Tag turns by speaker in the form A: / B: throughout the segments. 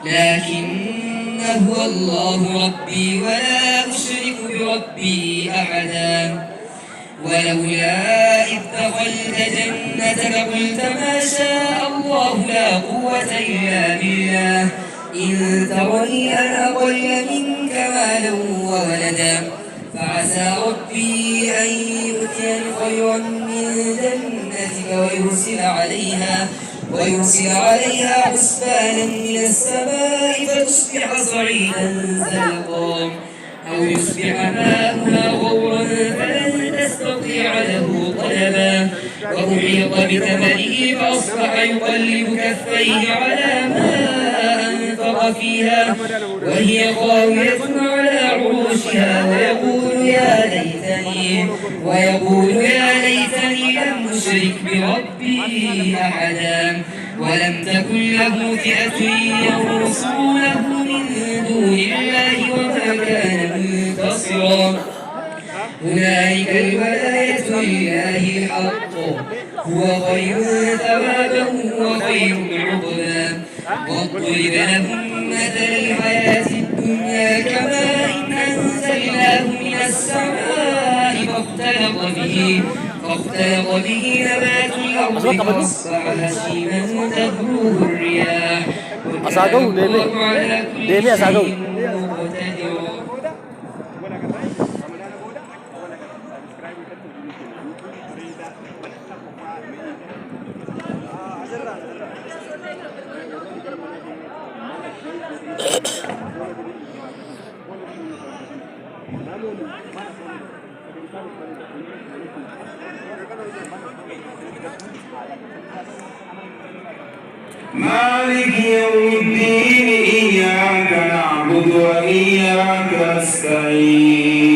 A: لكن هو الله ربي ولا أشرك بربي أحدا. ولولا إذ دخلت جنتك قلت ما شاء الله لا قوة إلا بالله إن ترني أنا أقل منك مالا وولدا فعسى ربي أن يؤتيني خيرا من جنتك ويرسل عليها حسبانا من السماء فتصبح صعيدا زلقا أو يصبح ماؤها غورا فلن تستطيع له طلبا وأحيط بثمره فأصبح يقلب كفيه على ما أنفق فيها وهي خاوية على عروشها ويقول يا ليتني لم أشرك بربي أحدا ولم تكن له فئة ينصرونه من دون الله وما كان منتصرا. هنالك الولاية لله الحق هو خير ثوابا وخير عقبا. واضرب لهم مثل الحياة الدنيا كماء أنزلناه من السماء فاختلط به نبات الأرض فأصبح هشيما تذروه الرياح وكان الله على كل شيء مقتدرا.
B: مالك يوم الدين إياك نعبد وإياك نستعين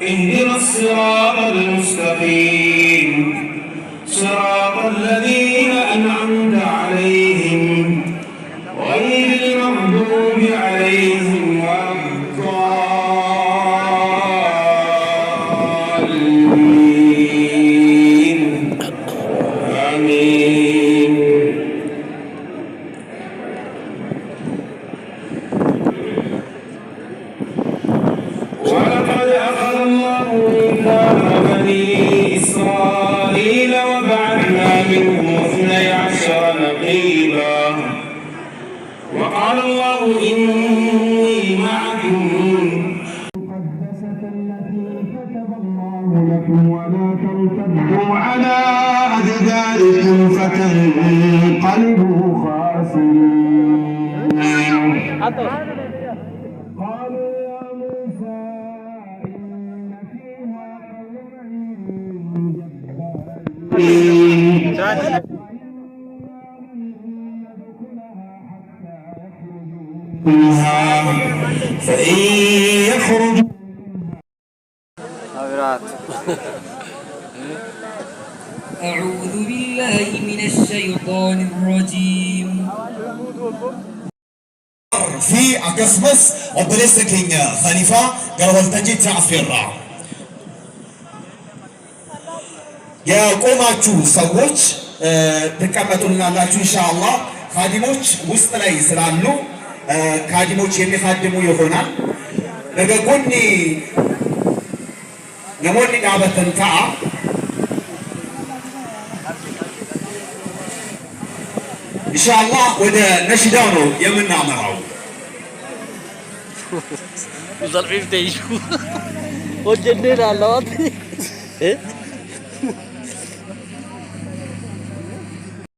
B: اهدنا الصراط المستقيم صراط الذين أنعمت عليهم غير المغضوب عليهم ولا الضالين آمين. ولقد أخذ الله ميثاق بني إسرائيل وبعثنا منهم 12 نقيبا وقال الله إني معكم المقدسة التي كتب الله لكم ولا ترتدوا على أدباركم فتنقلبوا خاسرين. قالوا يا موسى إن فيها قوما جبارين فإن يخرج
A: أعوذ بالله من الشيطان الرجيم.
C: في أقسمس وبلسكين خليفة قالوا التجي تعفيرا يا قوماتشو سووش تكمتوا لنا إن شاء الله خادموش وستلاي سلالو خادموش يمي خادمو يخونا نقوني نموني قابة تنتعى إن شاء الله وده نشدانو يمنا مرعو
D: ضربي بتيجو وجنين على الوقت